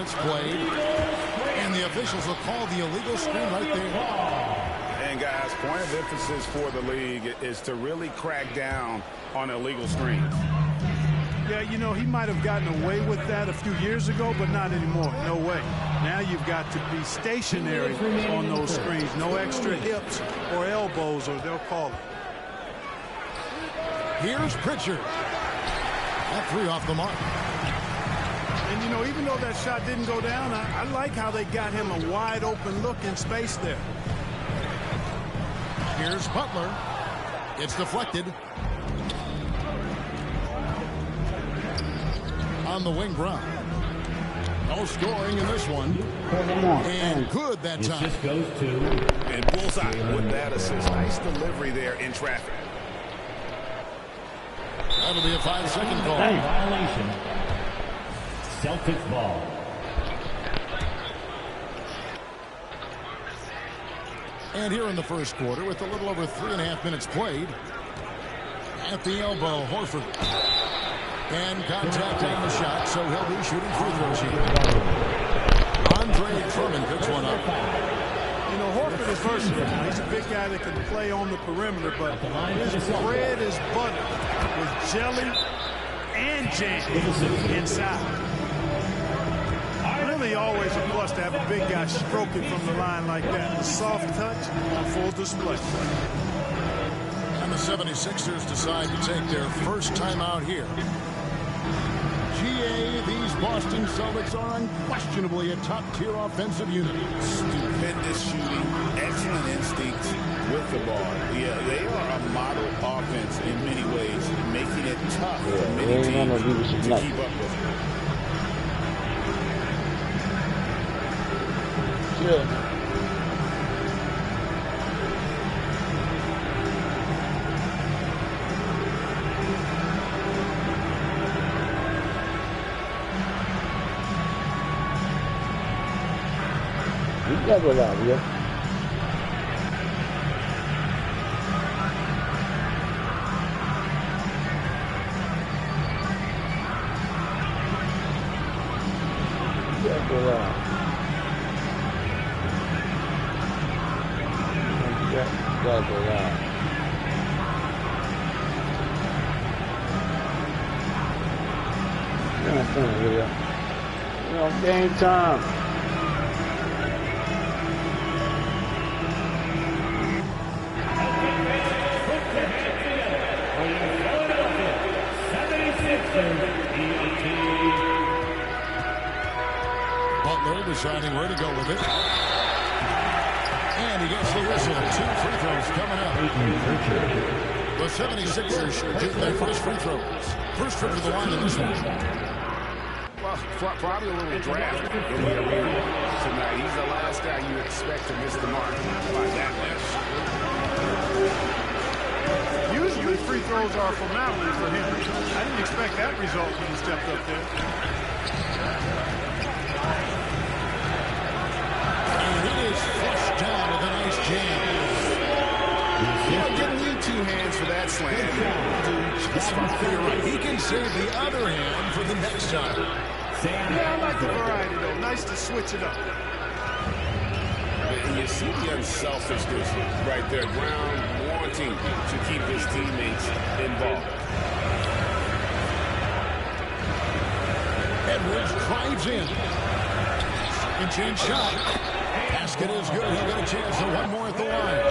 minutes played. And the officials will call the illegal screen right there. And guys, point of emphasis for the league is to really crack down on illegal screens. Yeah, you know, he might have gotten away with that a few years ago, but not anymore. No way. Now you've got to be stationary on those screens. No extra hips or elbows, or they'll call it. Here's Pritchard. That three off the mark. And, you know, even though that shot didn't go down, I like how they got him a wide open look in space there. Here's Butler. It's deflected. On the wing ground. No scoring in this one. And good that time. It just goes to. And bullseye with that assist. Nice delivery there in traffic. That'll be a 5-second call. Violation. Celtics ball. And here in the first quarter, with a little over 3.5 minutes played, at the elbow, Horford. And contact on the shot, so he'll be shooting free throws here. Andre Drummond picks one up. You know, Horford is versatile. He's a big guy that can play on the perimeter, but his bread is buttered with jelly and jam inside. Really always a plus to have a big guy stroking from the line like that. The soft touch on full display. And the 76ers decide to take their first time out here. GA, these Boston Celtics are unquestionably a top-tier offensive unit. Stupendous shooting, excellent instincts with the ball. Yeah, they are a model offense in many ways, making it tough for many teams to keep up with it. Yeah. Double up, yeah. Double up. Double up. You know, game time. Butler deciding where to go with it. And he gets the whistle. 2 free throws coming up. The 76ers shoot their first free throws. First trip to the line in this one. Well, probably a little draft in the arena tonight. He's the last guy you expect to miss the mark by that much. Usually free throws are a formality for him. I didn't expect that result when he stepped up there. And it is flushed down with a nice jam. You didn't need 2 hands for that slam. You're right. He can save the other hand for the next time. Yeah, I like the variety, though. Nice to switch it up. And you see the unselfishness right there. Brown wanting to keep his teammates involved. Edwards drives in. Second chance shot. Basket is good. He'll get a chance for one more at the line.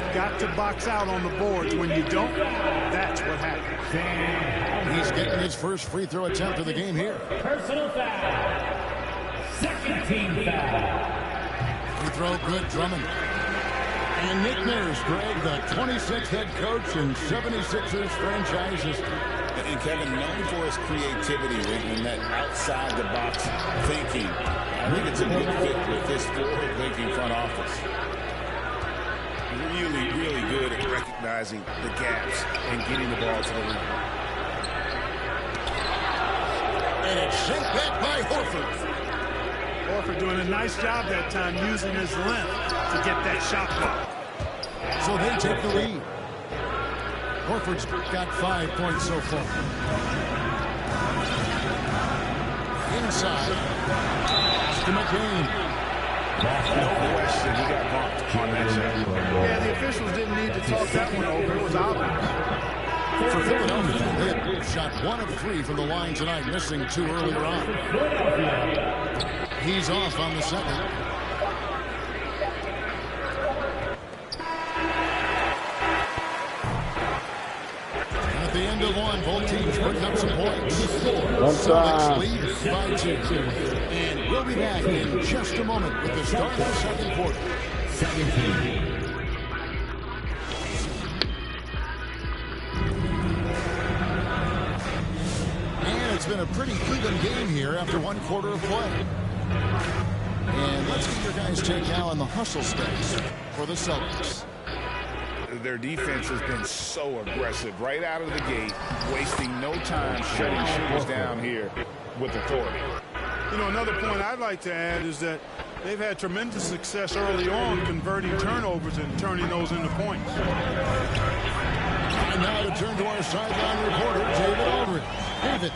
You've got to box out on the boards. When you don't, that's what happens. He's getting his first free throw attempt of the game here. Personal foul. Second team foul. Free throw good, Drummond. And Nick Nurse, Greg, the 26th head coach and 76ers franchise history. And Kevin, known for his creativity and that outside-the-box thinking. I think it's a good fit with this forward-thinking front office. Really, really good at recognizing the gaps and getting the ball to the rim. And it's sent back by Horford. Horford doing a nice job that time using his length to get that shot block. So they take the lead. Horford's got 5 points so far. inside. To McCain. No question, he got bumped on that shot. Yeah, the officials didn't need to talk that one over. It was obvious. For Philadelphia, they had shot 1 of 3 from the line tonight, missing 2 earlier on. He's off on the second. At the end of 1, both teams putting up some points. Celtics lead by 2. And we'll be back in just a moment with the start of the second quarter. 17. It's been a pretty even game here after 1 quarter of play. And let's get your guys' take now on the hustle stats for the Celtics. Their defense has been so aggressive right out of the gate, wasting no time shutting shooters down here with authority. You know, another point I'd like to add is that they've had tremendous success early on converting turnovers and turning those into points. And now to turn to our sideline reporter, David Aldridge. David.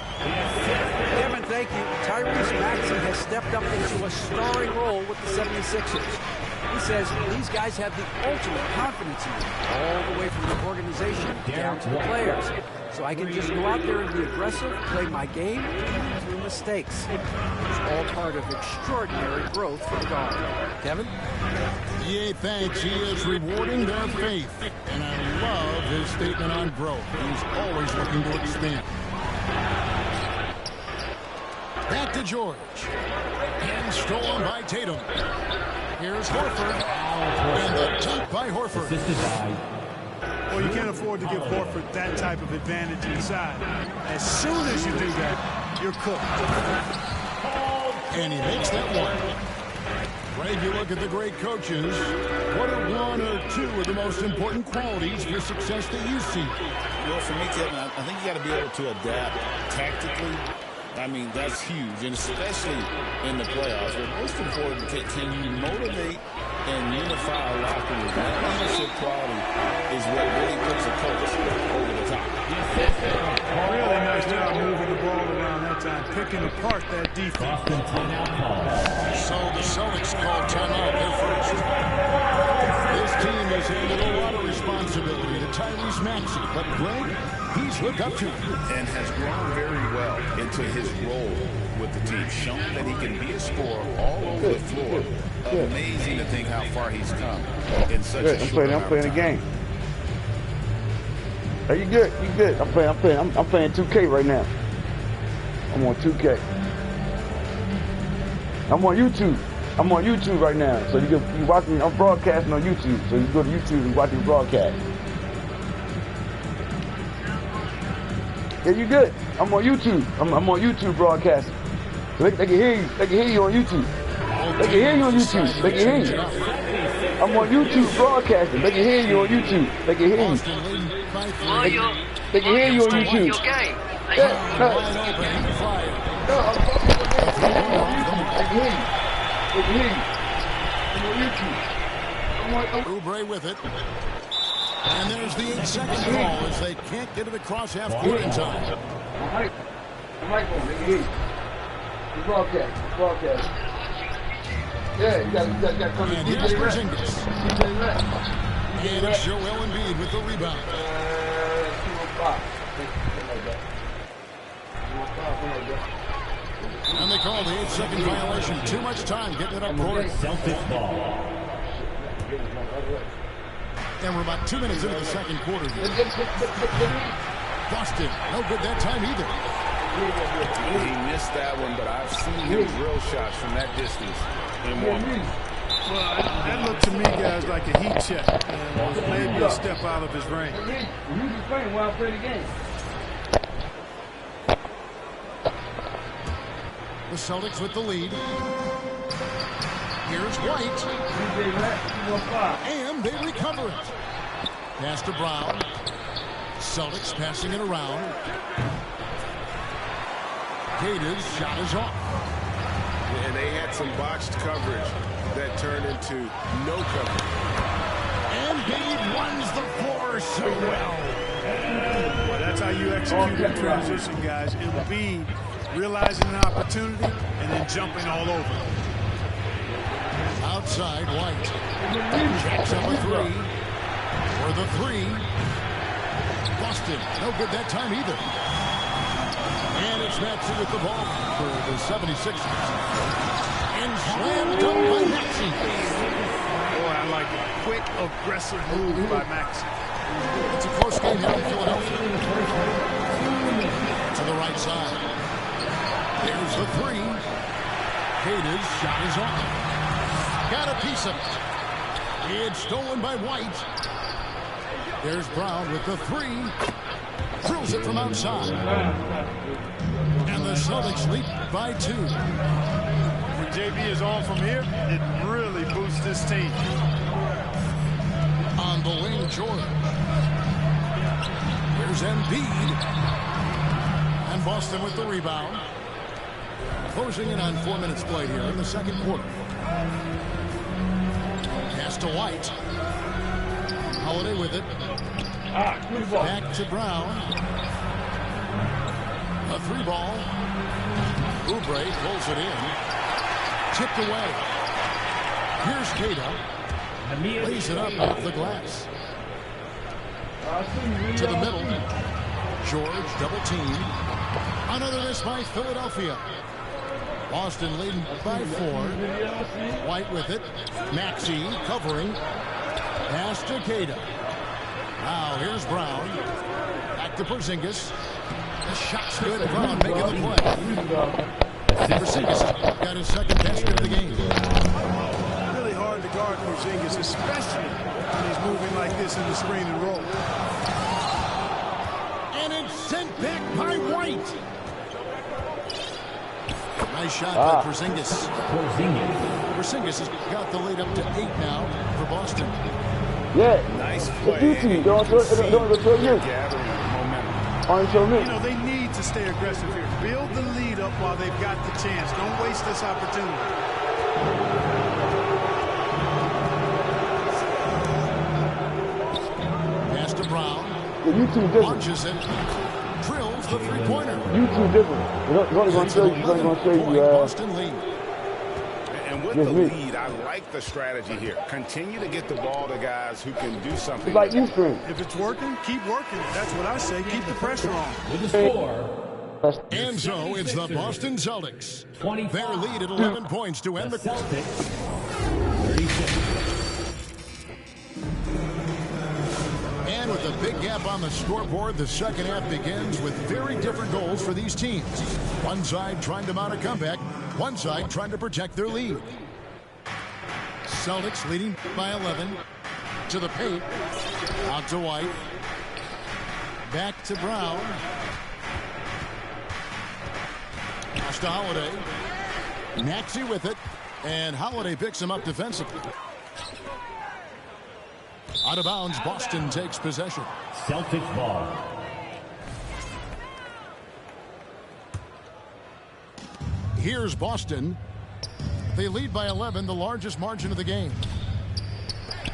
Kevin, thank you. Tyrese Maxey has stepped up into a starring role with the 76ers. He says these guys have the ultimate confidence in me, all the way from the organization down to the players. So I can just go out there and be aggressive, play my game, and through mistakes. It's all part of extraordinary growth for the guard. Kevin? Yeah, thanks. He is rewarding their faith. And I love his statement on growth. He's always looking to expand. Back to George. And stolen by Tatum. Here's Horford. And the dunk by Horford. Well, you can't afford to give Horford that type of advantage inside. As soon as you do that, you're cooked. And he makes that one. Greg, you look at the great coaches. What are 1 or 2 of the most important qualities for success that you see? Well, for me, Kevin, I think you got to be able to adapt tactically. I mean, that's huge, and especially in the playoffs. But most important, can you motivate and unify a locker room? That leadership quality is what really puts a coach over the top. Really nice job moving the ball around that time, picking apart that defense. So the Celtics call timeout their first. This team has handed a lot of responsibility to Tyrese Maxey, but Greg, he's lived up to it. And has grown very well into his role with the team, shown that he can be a scorer all over the floor. Amazing to think how far he's come in such a short amount of time. I'm playing the game. Are you good? You good? I'm playing 2K right now. I'm on 2K. I'm on YouTube. I'm on YouTube right now. So you watching. I'm broadcasting on YouTube. So you go to YouTube and watch the broadcast. Yeah, you good? I'm on YouTube. I'm on YouTube broadcasting. So they can hear you. They can hear you on YouTube. They can hear you on YouTube. They can hear you. I'm on YouTube broadcasting. They can hear you on YouTube. They can hear you. They can hear you on YouTube. Yeah, no. They can hear you. They can hear you. I'm on YouTube. Oubre with it. And there's the 8-second call as they can't get it across half court in time. I'm right, they can hear you. The broadcast. Yeah, you got to come And here's Porzingis. And it's Joel Embiid with the rebound. 205. And they call the 8-second violation. Too much time getting it up court. Celtics ball. And we're about 2 minutes into the second quarter. Boston, no good that time either. He missed that one, but I've seen him drill shots from that distance in one. Well, that looked to me, guys, like a heat check. And maybe a step out of his range. You just playing while I'm playing the game. The Celtics with the lead. Here's White. And they recover it. Pass to Brown. Celtics passing it around. Gata's shot is off. And they had some botched coverage that turned into no coverage. Embiid runs the floor so well. Well, that's how you execute in transition, guys. Embiid realizing an opportunity and then jumping all over. Outside, White. Jacks up a three. For the three. Boston, no good that time either. And it's Maxey with the ball for the 76ers. And slammed up by Maxey. Boy, I like it. Quick, aggressive move by Maxey. It's a close game here in Philadelphia. To the right side. There's the three. Kata's shot is off. Got a piece of it. It's stolen by White. There's Brown with the three. Drills it from outside. And the Celtics lead by 2. When JB is on from here, it really boosts this team. On the wing, Jordan. Here's Embiid. And Boston with the rebound. Closing in on 4 minutes played here in the second quarter. Pass to White. Holiday with it. Back to Brown. A three ball. Oubre pulls it in. Tipped away. Here's Kata. Lays it up off the glass. To the middle. George double team. Another miss by Philadelphia. Boston leading by 4. White with it. Maxey covering. Pass to Kata. Now here's Brown. Back to Porzingis. The shot's good. Brown making the play. Porzingis got his second basket of the game. Really hard to guard Porzingis, especially when he's moving like this in the screen and roll. And it's sent back by White. Nice shot by Porzingis. Porzingis has got the lead up to 8 now for Boston. Yeah. Nice play. Don't show you. You know, they need to stay aggressive here. Build the lead up while they've got the chance. Don't waste this opportunity. Pass to Brown. Yeah, you two different. Launches it. Drills the three-pointer. You two different. He's only going to show you. Boston lead. And with the lead, I like the strategy here. Continue to get the ball to guys who can do something. It's like you screen. If it's working, keep working. That's what I say. Keep the pressure on. With the score, And so it's the Boston Celtics. Their lead at 11 points to end the quarter. Celtics 36. And with a big gap on the scoreboard, the second half begins with very different goals for these teams. One side trying to mount a comeback, one side trying to protect their lead. Celtics leading by 11. To the paint. Out to White. Back to Brown. Pass to Holiday. Maxey with it. And Holiday picks him up defensively. Out of bounds, Boston takes possession. Celtics ball. Here's Boston. They lead by 11, the largest margin of the game.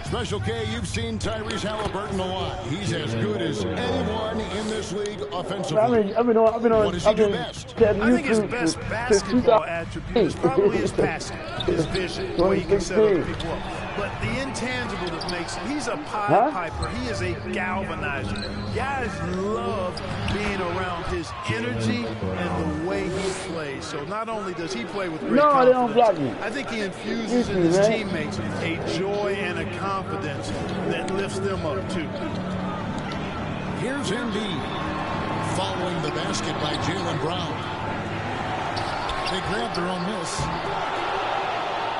Special K, you've seen Tyrese Halliburton a lot. He's as good as anyone in this league offensively. What does he do best? I think his best basketball attribute is probably his passing, his vision, the way he can set other people up. But the intangible that makes him, he's a Pied Piper. He is a galvanizer. Guys love being around his energy and the way he plays. So not only does he play with great confidence, they don't block me. I think he infuses in his teammates a joy and a confidence that lifts them up too. Here's Embiid following the basket by Jaylen Brown. They grabbed their own miss.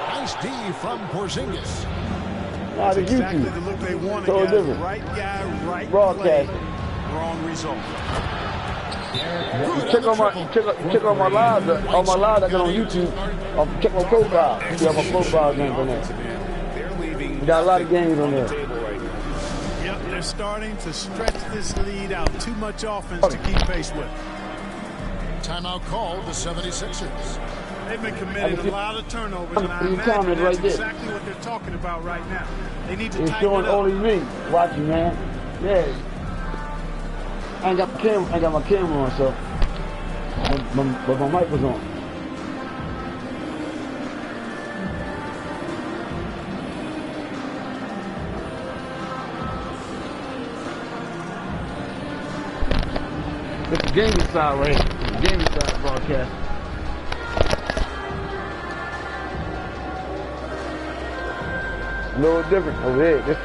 Nice D from Porzingis. That's exactly the look they wanted. So Guys. Right guy, right Broadcast. play, wrong result. Check on my live. On my live, I got on YouTube. Check my profile. See how my profile names on there. We got a lot of games on there. Yep, they're starting to stretch this lead out. Too much offense to keep pace with. Timeout called the 76ers. They've been committing a lot of turnovers, and I imagine that's exactly what they're talking about right now. They need to It's tighten showing it up. only me watching, man. Yeah. I ain't got my camera on, so But my mic was on. It's the gaming side right here. It's the gaming side broadcast. A little different over here.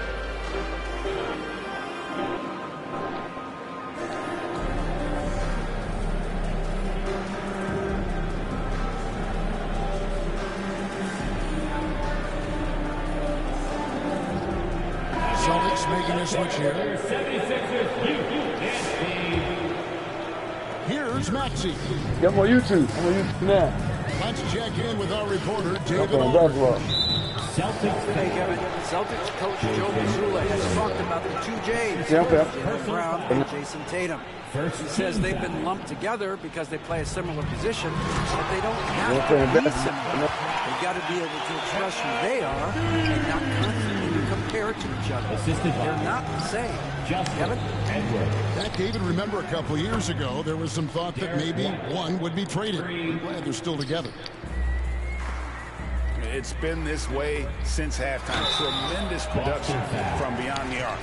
Celtics making a switch here. Here's Maxey. Yeah, I'm on YouTube. I'm on YouTube now. Let's check in with our reporter, David Okay, Aldridge. Hey, Kevin. Celtics coach Joe Mazzulla has talked about the two J's, Yeah, okay. Jaylen Brown and Jason Tatum. He says they've been lumped together because they play a similar position, but they don't have to be similar. They've got to be able to express who they are and not constantly compare to each other. They're not the same. Kevin? That, David, remember a couple of years ago, there was some thought that maybe one would be traded. I'm glad they're still together. It's been this way since halftime. Tremendous production from beyond the arc.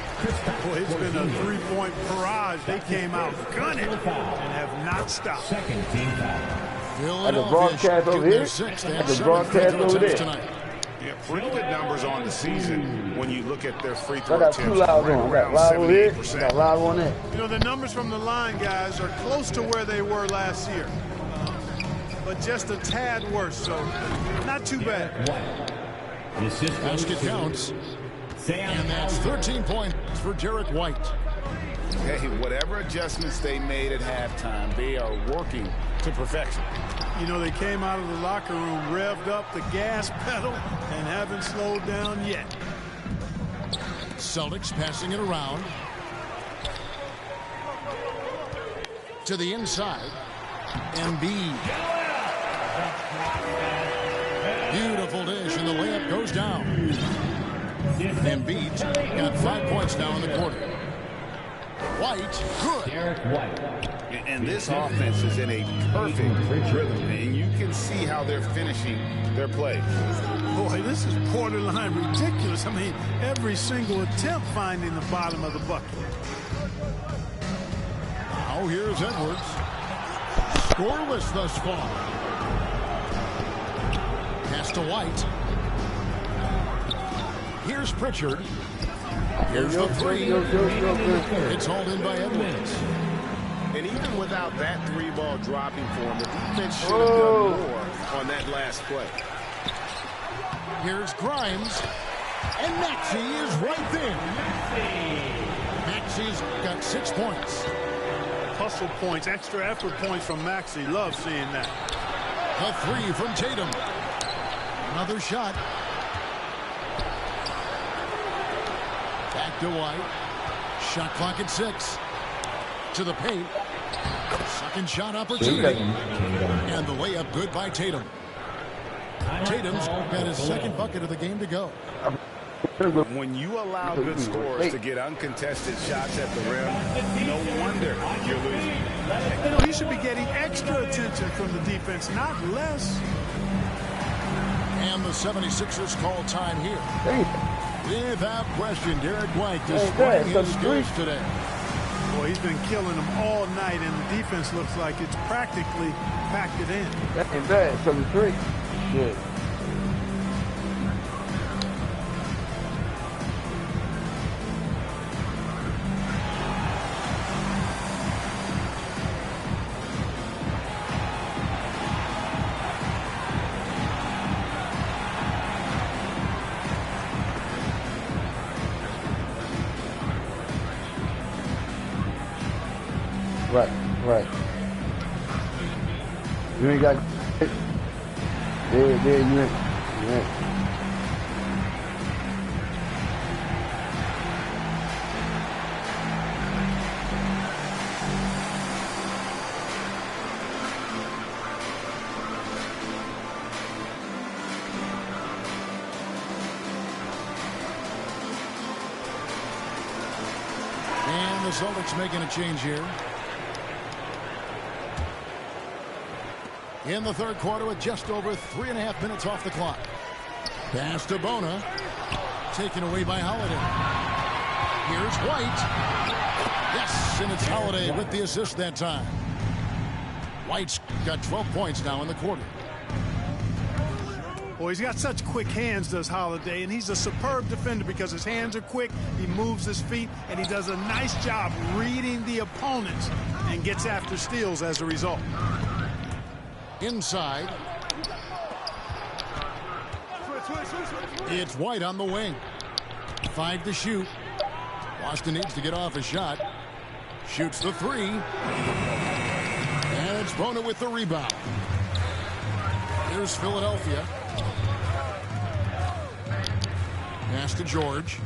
Boy, it's been a three-point barrage. They came out gunning and have not stopped. Second team foul. At the broadcast over here. At the broadcast over there. Yeah, pretty good numbers on the season when you look at their free I throw got attempts. two live on. I got live over here. I 78%. got live on there. You know, the numbers from the line, guys, are close to where they were last year. But just a tad worse, so not too bad. Basket counts. And that's 13 points for Derek White. Hey, whatever adjustments they made at halftime, they are working to perfection. You know, they came out of the locker room, revved up the gas pedal, and haven't slowed down yet. Celtics passing it around. To the inside. Embiid. Beautiful dish, and the layup goes down. Embiid got 5 points now in the quarter. White, good. Derek White. And this offense is in a perfect rhythm, and you can see how they're finishing their play. Boy, this is borderline ridiculous. I mean, every single attempt finding the bottom of the bucket. Now here's Edwards. Scoreless thus far. Pass to White. Here's Pritchard. Here's the three. It's hauled in by Edwards. And even without that three ball dropping for him, the defense should have done more on that last play. Here's Grimes. And Maxey is right there. Maxey's got 6 points. Hustle points, extra effort points from Maxey. Love seeing that. A three from Tatum. Another shot. Back to White. Shot clock at 6. To the paint. Second shot opportunity. And the layup good by Tatum. Tatum's got his second bucket of the game to go. When you allow good scorers to get uncontested shots at the rim, no wonder you're losing. You know, he should be getting extra attention from the defense, not less. And the 76ers call time here. Without question, Derek White displaying his skills today. Boy, he's been killing them all night, and the defense looks like it's practically packed it in. That ain't bad. 73. Good. Right. You ain't got it. There, you ain't. And the Celtics making a change here. in the third quarter with just over 3.5 minutes off the clock. Pass to Bona. Taken away by Holiday. Here's White. Yes, and it's Holiday with the assist that time. White's got 12 points now in the quarter. Well, he's got such quick hands, does Holiday, and he's a superb defender because his hands are quick, he moves his feet, and he does a nice job reading the opponents and gets after steals as a result. Inside. It's White on the wing. 5 to shoot. Boston needs to get off a shot. Shoots the 3. And it's Bona with the rebound. Here's Philadelphia. Pass to George.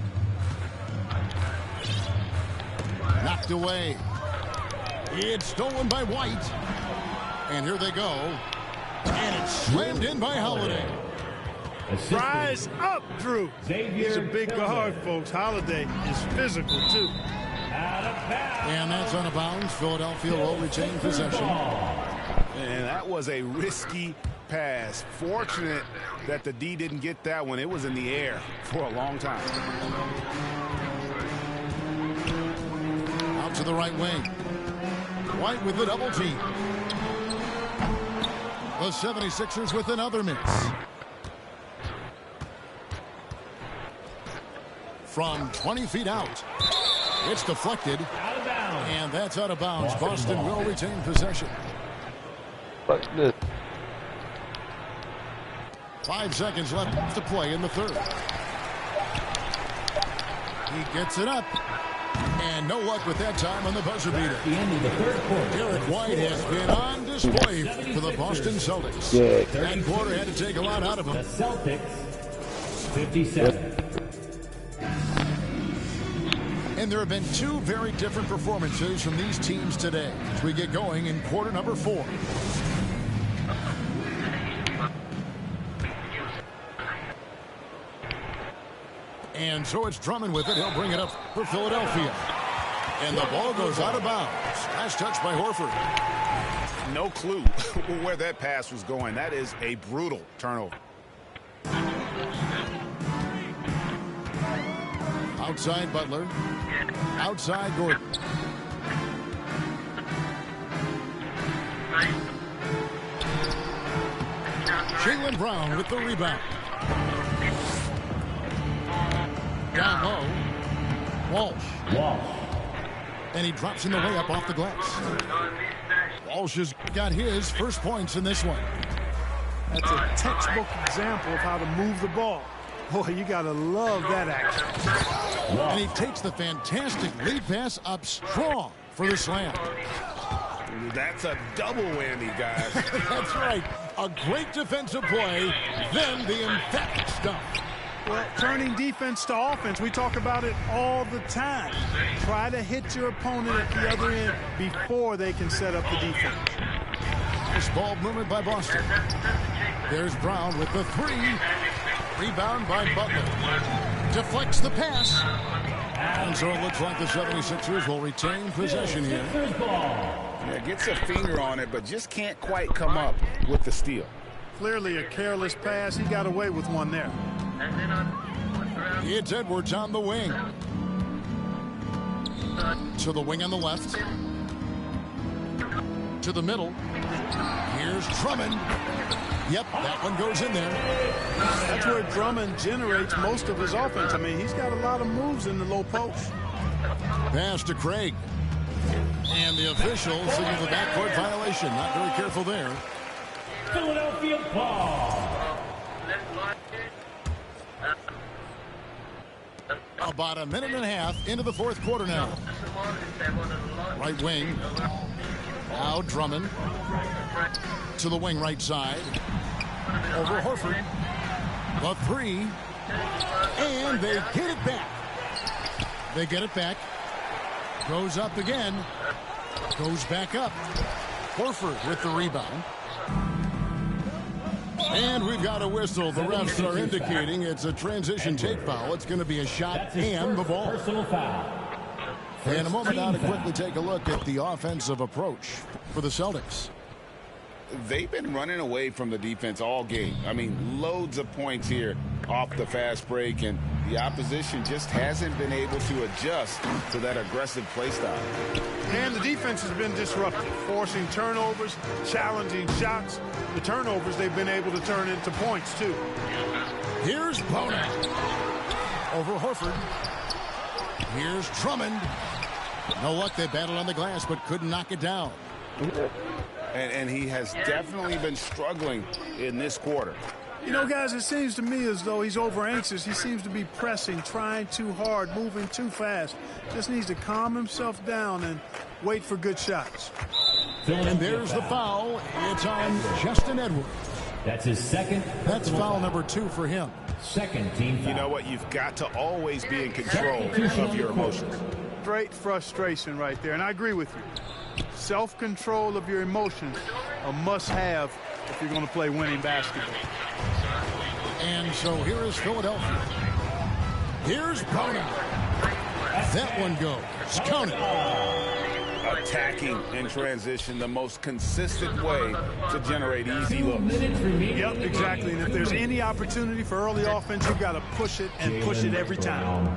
Knocked away. It's stolen by White. And here they go. And it's slammed in by Holiday. Rise up, Drew. He's a big guard, folks. Holiday is physical, too. And that's out of bounds. Philadelphia will retain possession. And that was a risky pass. Fortunate that the D didn't get that one. It was in the air for a long time. Out to the right wing. White with the double team. The 76ers with another miss. From 20 feet out. It's deflected. And that's out of bounds. Boston will retain possession. 5 seconds left to play in the third. He gets it up. And no luck with that time on the buzzer beater. At the end of the third quarter. Derek White has been on display for the Boston Celtics. That quarter had to take a lot out of him. The Celtics, 57. And there have been 2 very different performances from these teams today as we get going in quarter number 4. And so it's Drummond with it. He'll bring it up for Philadelphia. And the ball goes out of bounds. Last touch by Horford. No clue where that pass was going. That is a brutal turnover. Outside Butler. Outside Gordon. Jaylen Brown with the rebound. Down low. Walsh. And he drops in the way up off the glass. Walsh has got his first points in this one. That's a textbook example of how to move the ball. Boy, you got to love that action. And he takes the fantastic lead pass up strong for the slam. That's a double whammy, guys. That's right. A great defensive play, then the emphatic stuff. Well, turning defense to offense, we talk about it all the time. Try to hit your opponent at the other end before they can set up the defense. This ball movement by Boston. There's Brown with the 3. Rebound by Butler. Deflects the pass. And so it looks like the 76ers will retain possession here. Yeah, gets a finger on it, but just can't quite come up with the steal. Clearly a careless pass. He got away with one there. It's Edwards on the wing. To the wing on the left. To the middle. Here's Drummond. Yep, that one goes in there. That's where Drummond generates most of his offense. I mean, he's got a lot of moves in the low post. Pass to Craig. And the official signals the backcourt violation. Not very careful there. Philadelphia ball. About a minute and a half into the fourth quarter now. Right wing. Now Drummond. To the wing right side. Over Horford. The 3. And they get it back. They get it back. Goes up again. Goes back up. Horford with the rebound. And we've got a whistle. The refs are indicating it's a transition take foul. It's going to be a shot and the ball. Personal foul. In a moment now to quickly take a look at the offensive approach for the Celtics. they've been running away from the defense all game. I mean, loads of points here off the fast break, and the opposition just hasn't been able to adjust to that aggressive play style. And the defense has been disruptive, forcing turnovers, challenging shots. The turnovers they've been able to turn into points, too. Here's Bona. Over Horford. Here's Drummond. No luck, they battled on the glass, but couldn't knock it down. And he has definitely been struggling in this quarter. You know, guys, it seems to me as though he's over anxious. He seems to be pressing, trying too hard, moving too fast. Just needs to calm himself down and wait for good shots. And there's the foul. It's on Justin Edwards. That's his second. That's foul number 2 for him. Second team foul. You know what? You've got to always be in control of your emotions. Great frustration right there, and I agree with you. Self-control of your emotions, a must-have if you're going to play winning basketball. And so here is Philadelphia. Here's Bona. That one goes. Counted. Attacking in transition, the most consistent way to generate easy looks. Yep, exactly. And if there's any opportunity for early offense, you've got to push it and push it every time.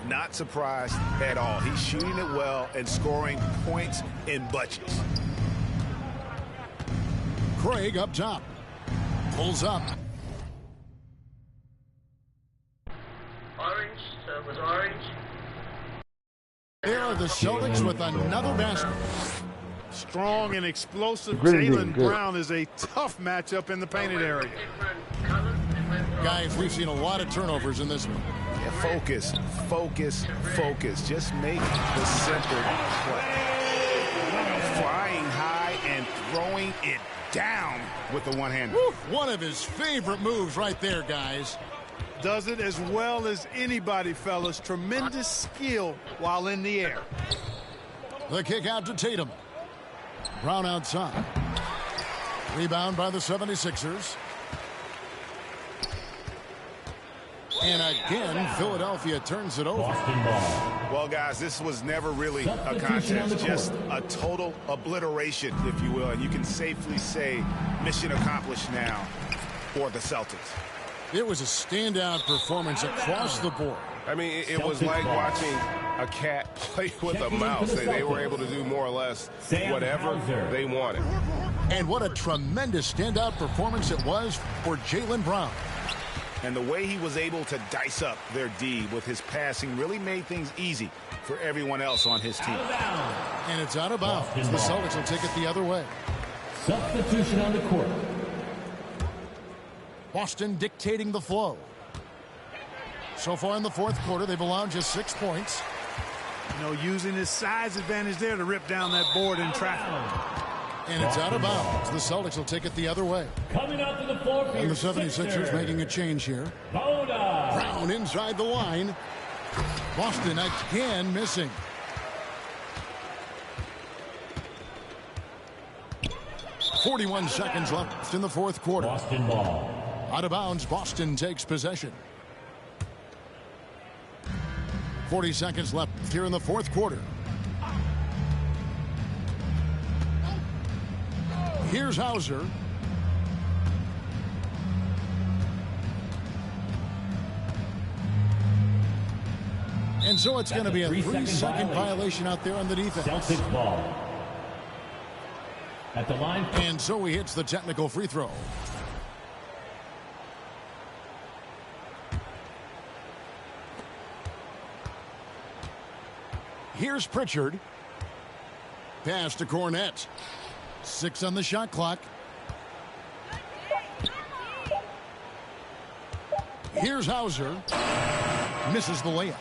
Not surprised at all. He's shooting it well and scoring points in bunches. Craig up top. Pulls up. Orange, so it was orange. There are the Celtics with another basket. Strong and explosive. Really Jaylen good. Brown is a tough matchup in the painted area. Guys, we've seen a lot of turnovers in this one. Yeah, focus, focus, focus. Just make the simple play. Flying high and throwing it down with the one-hander. One of his favorite moves right there, guys. Does it as well as anybody, fellas. Tremendous skill while in the air. The kick out to Tatum. Brown outside. Rebound by the 76ers. And again, Philadelphia turns it over. Boston ball. Well, guys, this was never really a contest, just a total obliteration, if you will. And you can safely say mission accomplished now for the Celtics. It was a standout performance across the board. I mean, it was like watching a cat play with a mouse. They were able to do more or less whatever they wanted. And what a tremendous standout performance it was for Jaylen Brown. And the way he was able to dice up their D with his passing really made things easy for everyone else on his team. And it's out of bounds. The Celtics will take it the other way. Substitution on the court. Boston dictating the flow. So far in the fourth quarter, they've allowed just 6 points. You know, using his size advantage there to rip down that board in traffic. And it's out of bounds. The Celtics will take it the other way. Coming out to the floor for And your the 76ers Sixers. making a change here. Bona. Brown inside the line. Boston again missing. .41 seconds left in the fourth quarter. Boston ball. Out of bounds, Boston takes possession. 40 seconds left here in the fourth quarter. Here's Hauser. And so it's going to be a 3-second violation out there on the defense. Celtics ball. At the line. And so he hits the technical free throw. Here's Pritchard. Pass to Cornette. 6 on the shot clock. Here's Hauser. Misses the layup.